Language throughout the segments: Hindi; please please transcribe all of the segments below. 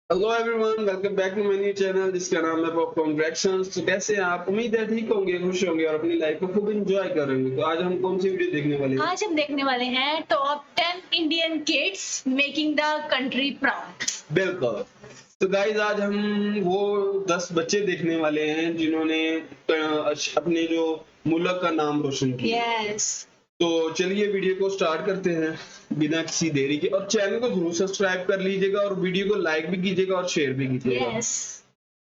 Hello everyone, welcome back to my new channel जिसका नाम है पॉपकॉर्न रिएक्शंस। तो कैसे हैं आप? उम्मीद है ठीक होंगे, खुश होंगे और अपनी लाइफ को खूब एंजॉय कर रहे होंगे। तो आज हम कौन सी वीडियो देखने वाले हैं? आज हम देखने वाले हैं top 10 Indian kids making the country proud. बिल्कुल। तो गाइज आज हम वो 10 बच्चे देखने वाले हैं जिन्होंने अपने जो मुल्क का नाम रोशन किया। यस। तो चलिए वीडियो को स्टार्ट करते हैं बिना किसी देरी के। और चैनल को जरूर सब्सक्राइब कर लीजिएगा और वीडियो को लाइक भी कीजिएगा और शेयर भी कीजिएगा। Yes,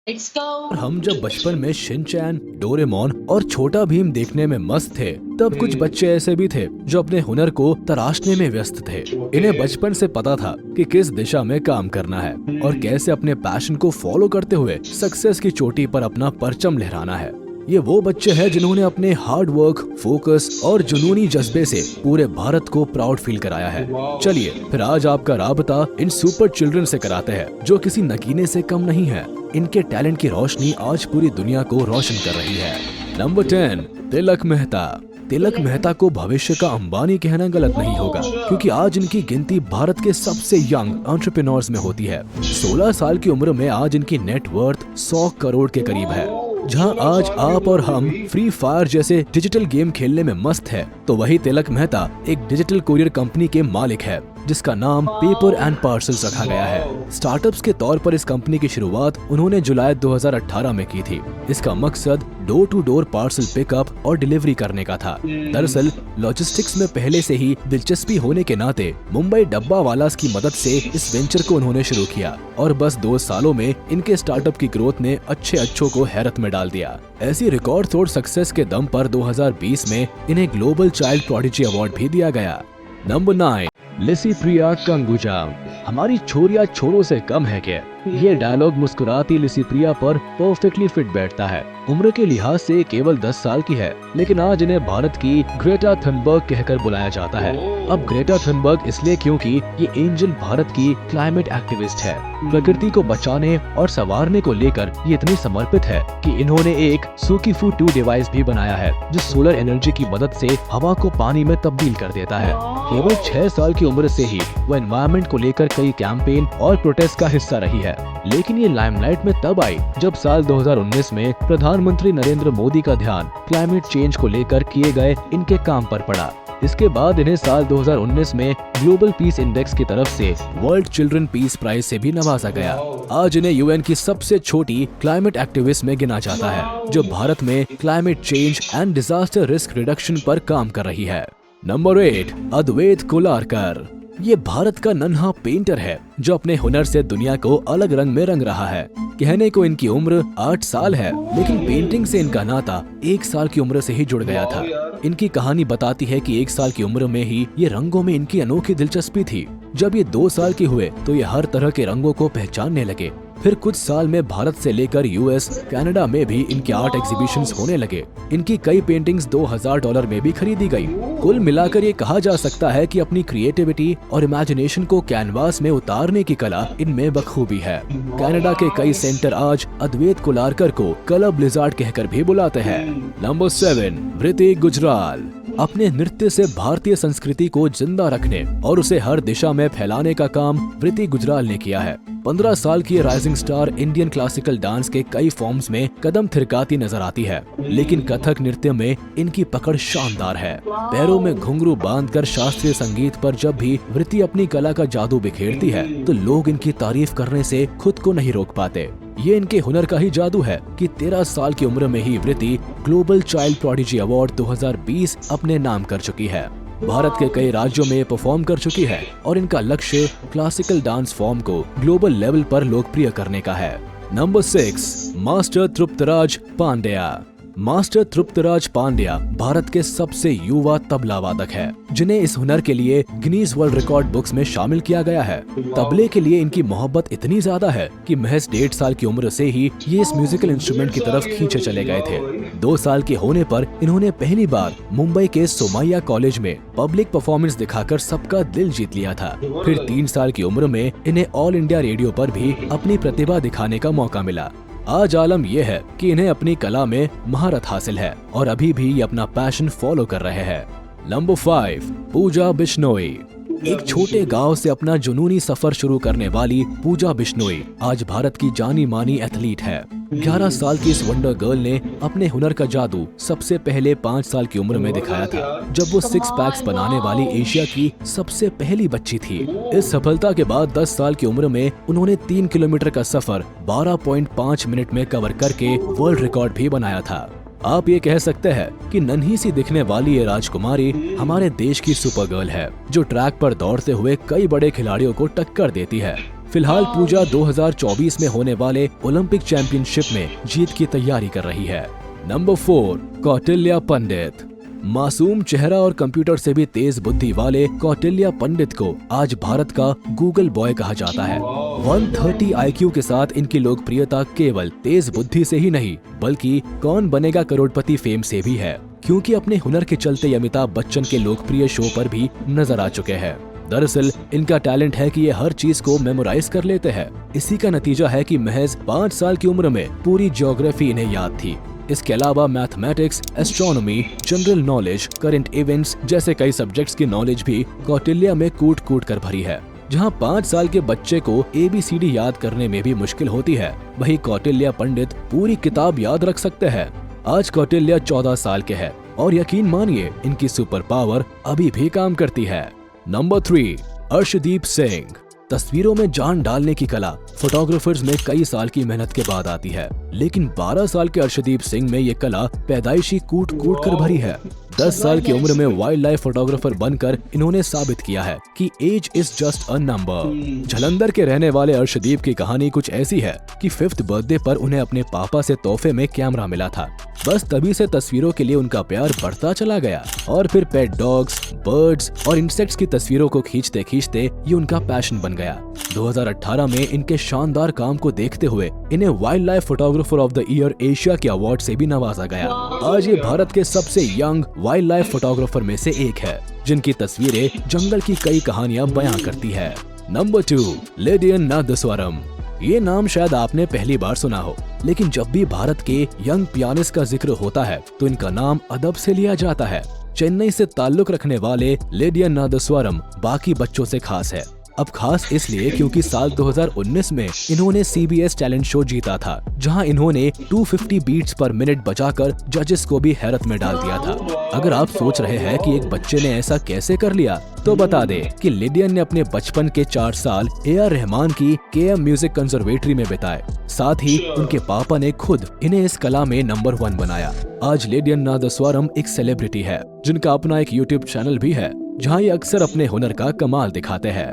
let's go. हम जब बचपन में शिनचैन, डोरेमोन और छोटा भीम देखने में मस्त थे, तब कुछ बच्चे ऐसे भी थे जो अपने हुनर को तराशने में व्यस्त थे। इन्हें बचपन से पता था कि किस दिशा में काम करना है और कैसे अपने पैशन को फॉलो करते हुए सक्सेस की चोटी पर अपना परचम लहराना है। ये वो बच्चे हैं जिन्होंने अपने हार्ड वर्क, फोकस और जुनूनी जज्बे से पूरे भारत को प्राउड फील कराया है। चलिए फिर आज आपका राबता इन सुपर चिल्ड्रन से कराते हैं जो किसी नगीने से कम नहीं है। इनके टैलेंट की रोशनी आज पूरी दुनिया को रोशन कर रही है। नंबर 10, तिलक मेहता। तिलक मेहता को भविष्य का अंबानी कहना गलत नहीं होगा, क्योंकि आज इनकी गिनती भारत के सबसे यंग एंटरप्रेन्योर्स में होती है। 16 साल की उम्र में आज इनकी नेटवर्थ 100 करोड़ के करीब है। जहां आज आप और हम फ्री फायर जैसे डिजिटल गेम खेलने में मस्त है, तो वही तिलक मेहता एक डिजिटल कोरियर कंपनी के मालिक है जिसका नाम पेपर एंड पार्सल्स रखा गया है। स्टार्टअप्स के तौर पर इस कंपनी की शुरुआत उन्होंने जुलाई 2018 में की थी। इसका मकसद door to door parcel pickup और डिलीवरी करने का था। दरअसल लॉजिस्टिक्स में पहले से ही दिलचस्पी होने के नाते मुंबई डब्बा वालास की मदद से इस वेंचर को उन्होंने शुरू किया और बस 2 सालों में इनके स्टार्टअप की ग्रोथ ने अच्छों को हैरत में डाल दिया। ऐसी रिकॉर्ड तोड़ सक्सेस के दम पर 2020 में इन्हें ग्लोबल चाइल्ड प्रोडिजी अवार्ड भी दिया गया। नंबर 9, लिसी प्रिया कंगुजा। हमारी छोरिया छोरों से कम है क्या? ये डायलॉग मुस्कुराती लिसी प्रिया पर परफेक्टली फिट बैठता है। उम्र के लिहाज से केवल 10 साल की है, लेकिन आज इन्हें भारत की ग्रेटा थनबर्ग कहकर बुलाया जाता है। अब ग्रेटा थनबर्ग इसलिए क्योंकि ये एंजल भारत की क्लाइमेट एक्टिविस्ट है। प्रकृति को बचाने और संवारने को लेकर ये इतनी समर्पित है कि इन्होंने एक सुकीफू 2 डिवाइस भी बनाया है जो सोलर एनर्जी की मदद से हवा को पानी में तब्दील कर देता है। केवल 6 साल की उम्र से ही वो एनवायरनमेंट को लेकर कई कैंपेन और प्रोटेस्ट का हिस्सा रही है। लेकिन ये लाइमलाइट में तब आई जब साल 2019 में प्रधानमंत्री नरेंद्र मोदी का ध्यान क्लाइमेट चेंज को लेकर किए गए इनके काम पर पड़ा। इसके बाद इन्हें साल 2019 में ग्लोबल पीस इंडेक्स की तरफ से वर्ल्ड चिल्ड्रन पीस प्राइज से भी नवाजा गया। आज इन्हें यूएन की सबसे छोटी क्लाइमेट एक्टिविस्ट में गिना जाता है, जो भारत में climate change and disaster risk reduction पर काम कर रही है। नंबर 8, अद्वैत कोलारकर। ये भारत का नन्हा पेंटर है जो अपने हुनर से दुनिया को अलग रंग में रंग रहा है। कहने को इनकी उम्र 8 साल है, लेकिन पेंटिंग से इनका नाता 1 साल की उम्र से ही जुड़ गया था। इनकी कहानी बताती है कि 1 साल की उम्र में ही ये रंगों में इनकी अनोखी दिलचस्पी थी। जब ये 2 साल के हुए तो ये हर तरह के रंगों को पहचानने लगे। फिर कुछ साल में भारत से लेकर यूएस, कनाडा में भी इनके आर्ट एग्जीबिशंस होने लगे। इनकी कई पेंटिंग्स $2000 में भी खरीदी गई। कुल मिलाकर ये कहा जा सकता है कि अपनी क्रिएटिविटी और इमेजिनेशन को कैनवास में उतारने की कला इनमें बखूबी है। कनाडा के कई सेंटर आज अद्वैत कोलारकर को कलर ब्लिजार्ड कहकर भी बुलाते हैं। नंबर 7, वृति गुजराल। अपने नृत्य से भारतीय संस्कृति को जिंदा रखने और उसे हर दिशा में फैलाने का काम वृति गुजराल ने किया है। 15 साल की rising star Indian classical dance के कई फॉर्म्स में कदम थिरकाती नजर आती है, लेकिन कथक नृत्य में इनकी पकड़ शानदार है। पैरों में घुंघरू बांधकर शास्त्रीय संगीत पर जब भी वृति अपनी कला का जादू बिखेरती है तो लोग इनकी तारीफ करने से खुद को नहीं रोक पाते। ये इनके हुनर का ही जादू है कि 13 साल की उम्र में ही वृति ग्लोबल चाइल्ड प्रोडिजी अवार्ड 2020 अपने नाम कर चुकी है। भारत के कई राज्यों में परफॉर्म कर चुकी है और इनका लक्ष्य क्लासिकल डांस फॉर्म को ग्लोबल लेवल पर लोकप्रिय करने का है। Number 6, master Triptraj Pandya. Master Triptraj Pandya Bharat के सबसे युवा तबला वादक है, जिन्हें इस हुनर के लिए गिनीज वर्ल्ड रिकॉर्ड बुक्स में शामिल किया गया है। तबले के लिए इनकी मोहब्बत इतनी ज्यादा है कि महज 1.5 साल की उम्र से ही ये इस म्यूजिकल इंस्ट्रूमेंट की तरफ खींचे चले गए थे। 2 साल के होने पर इन्होंने पहली बार मुंबई के सोमैया कॉलेज में पब्लिक परफॉर्मेंस दिखाकर सबका दिल जीत लिया था। फिर 3 साल की उम्र में इन्हें ऑल इंडिया रेडियो पर भी अपनी प्रतिभा दिखाने का मौका मिला। आज आलम यह है कि इन्हें अपनी कला में महारत हासिल है और अभी भी ये अपना पैशन फॉलो कर रहे हैं। नंबर 5, पूजा बिश्नोई। एक छोटे गांव से अपना जुनूनी सफर शुरू करने वाली पूजा बिश्नोई आज भारत की जानी मानी एथलीट है। 11 साल की इस वंडर गर्ल ने अपने हुनर का जादू सबसे पहले 5 साल की उम्र में दिखाया था, जब वो 6 पैक्स बनाने वाली एशिया की सबसे पहली बच्ची थी। इस सफलता के बाद 10 साल की उम्र में उन्होंने 3 किलोमीटर का सफर 12.5 मिनट में कवर करके वर्ल्ड रिकॉर्ड भी बनाया था। आप ये कह सकते हैं कि नन्ही सी दिखने वाली ये राजकुमारी हमारे देश की सुपर गर्ल है, जो ट्रैक पर दौड़ते हुए कई बड़े खिलाड़ियों को टक्कर देती है। फिलहाल पूजा 2024 में होने वाले ओलंपिक चैंपियनशिप में जीत की तैयारी कर रही है। नंबर 4, कौटिल्य पंडित। मासूम चेहरा और कंप्यूटर से भी तेज बुद्धि वाले कौटिल्य पंडित को आज भारत का गूगल बॉय कहा जाता है। 130 IQ के साथ इनकी लोकप्रियता केवल तेज बुद्धि से ही नहीं, बल्कि कौन बनेगा करोड़पति फेम से भी है, क्योंकि अपने हुनर के चलते ये अमिताभ बच्चन के लोकप्रिय शो पर भी नजर आ चुके हैं। दरअसल इनका टैलेंट है कि ये हर चीज को मेमोराइज कर लेते हैं। इसी का नतीजा है कि महज 5 साल की उम्र में पूरी ज्योग्राफी इन्हें याद थी। इसके अलावा mathematics, astronomy, general knowledge, current events जैसे कई सब्जेक्ट्स की नॉलेज भी कौटिल्य में कूट कूट कर भरी है। जहां 5 साल के बच्चे को ABCD याद करने में भी मुश्किल होती है, वहीं कौटिल्य पंडित पूरी किताब याद रख सकते हैं। आज कौटिल्य 14 साल के हैं और यकीन मानिए इनकी सुपर पावर अभी भी काम करती है। नंबर 3, अर्शदीप सिंह। तस्वीरों में जान डालने की कला फोटोग्राफर्स में कई साल की मेहनत के बाद आती है, लेकिन 12 साल के अर्शदीप सिंह में ये कला पैदाइशी कूट कूट कर भरी है। 10 साल की उम्र में वाइल्ड लाइफ फोटोग्राफर बनकर इन्होंने साबित किया है कि age is just a number. Jalandhar के रहने वाले अर्शदीप की कहानी कुछ ऐसी है कि 5th बर्थडे पर उन्हें अपने पापा से तोहफे में कैमरा मिला था। बस तभी से तस्वीरों के लिए उनका प्यार बढ़ता चला गया और फिर पेट डॉग्स, बर्ड्स और इंसेक्ट्स की तस्वीरों को खींचते खींचते ये उनका पैशन बन गया। 2018 में इनके शानदार काम को देखते हुए इन्हें wild life photographer of the year Asia के अवार्ड से भी नवाजा गया। आज ये भारत के सबसे यंग वाइल्ड लाइफ फोटोग्राफर में से एक है, जिनकी तस्वीरें जंगल की कई कहानियां बयां करती है। नंबर 2, लेडियन नादस्वरम। ये नाम शायद आपने पहली बार सुना हो, लेकिन जब भी भारत के यंग पियानिस्ट का जिक्र होता है तो इनका नाम अदब से लिया जाता है। चेन्नई से ताल्लुक रखने वाले लेडियन नादस्वरम बाकी बच्चों से खास है। अब खास इसलिए क्योंकि साल 2019 में इन्होंने CBS टैलेंट शो जीता था, जहां इन्होंने 250 बीट्स पर मिनट बजाकर जजेस को भी हैरत में डाल दिया था। अगर आप सोच रहे हैं कि एक बच्चे ने ऐसा कैसे कर लिया, तो बता दें कि लेडियन ने अपने बचपन के 4 साल AR रहमान की KM म्यूजिक कंजर्वेटरी में बिताए। साथ ही उनके पापा ने खुद इन्हें इस कला में नंबर 1 बनाया। आज लेडियन नादस्वरम एक सेलिब्रिटी है, जिनका अपना एक YouTube चैनल भी है, जहाँ ये अक्सर अपने हुनर का कमाल दिखाते हैं।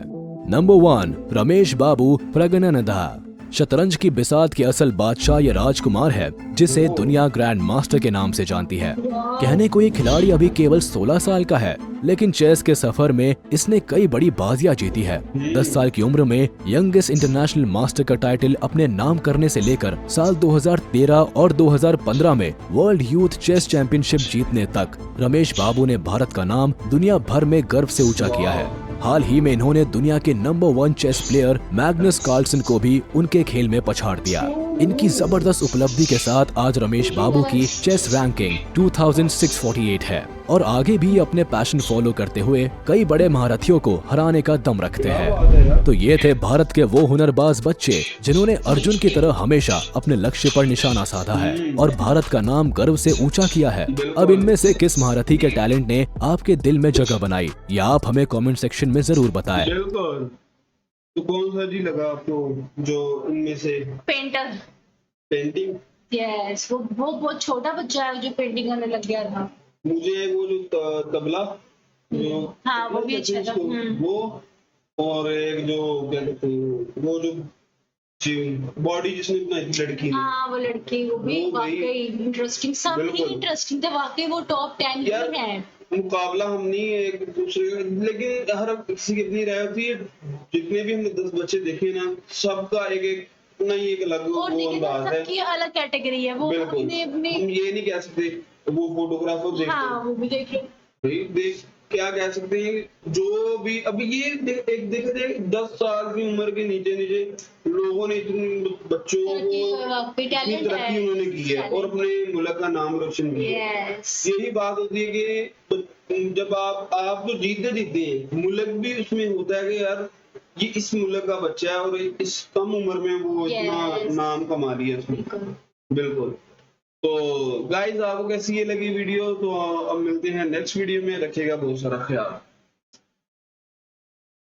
नंबर 1, रमेश बाबू प्रगननदा। शतरंज की बिसात के असल बादशाह ये राजकुमार है, जिसे दुनिया ग्रैंड मास्टर के नाम से जानती है। कहने को ये खिलाड़ी अभी केवल 16 साल का है, लेकिन चेस के सफर में इसने कई बड़ी बाजियां जीती है। 10 साल की उम्र में यंगेस्ट इंटरनेशनल मास्टर का टाइटल अपने नाम करने से लेकर साल 2013 और 2015 में वर्ल्ड यूथ चेस चैंपियनशिप जीतने तक रमेश बाबू ने भारत का नाम दुनिया भर में गर्व से ऊंचा किया है। हाल ही में इन्होंने दुनिया के number 1 chess player Magnus Carlsen को भी उनके खेल में पछाड़ दिया। इनकी जबरदस्त उपलब्धि के साथ आज रमेश बाबू की चेस रैंकिंग 2648 है और आगे भी अपने पैशन फॉलो करते हुए कई बड़े महारथियों को हराने का दम रखते हैं। तो ये थे भारत के वो हुनरबाज बच्चे जिन्होंने अर्जुन की तरह हमेशा अपने लक्ष्य पर निशाना साधा है और भारत का नाम गर्व से ऊंचा किया है। अब इनमें से किस महारथी के टैलेंट ने आपके दिल में जगह बनाई, या आप हमें कमेंट सेक्शन में जरूर बताएं। बिल्कुल। तो कौन सा जी लगा आपको जो इनमें से? पेंटर। पेंटिंग? यस, वो बहुत छोटा बच्चा है जो पेंटिंग करने लग गया था। मुझे वो जो तबला जो हाँ, वो भी अच्छा था। वो, और एक जो क्या कहते हैं वो जो बॉडी जिसने बनाई थी लड़की ने। हाँ, वो लड़की, वो भी वाकई इंटरेस्टिंग, सब ही बिल्कुल। इंटरेस्टिंग थे वाकई। वो टॉप 10 यार, में है। मुकाबला हम नहीं है एक दूसरे का, लेकिन हर किसी की अपनी राय होती है। जितने भी हमने 10 बच्चे देखे ना, सबका एक एक नहीं एक अलग और वो देखिए अंदाज है। सबकी अलग कैटेगरी है। वो बिल्कुल। अपने हम ये नहीं कह सकते वो फोटोग्राफर देखते हाँ, वो भी देख लो। भाई देख क्या कह सकते हैं जो भी। अभी ये एक देखा जाए 10 साल की उम्र के नीचे नीचे लोगों ने इतने बच्चों को इतनी तरक्की उन्होंने की है और अपने मुल्क का नाम रोशन किया है। यस। यही बात होती है कि जब आप तो जीतते हैं, मुल्क भी उसमें होता है कि यार ये इस मुल्क का बच्चा है और इस कम उम्र में वो इतना Yes. नाम कमा रही है उसमें। बिल्कुल। बिल्कुल। तो गाइस आपको कैसी ये लगी वीडियो, तो अब मिलते हैं नेक्स्ट वीडियो में, रखिएगा बहुत सारा ख्याल।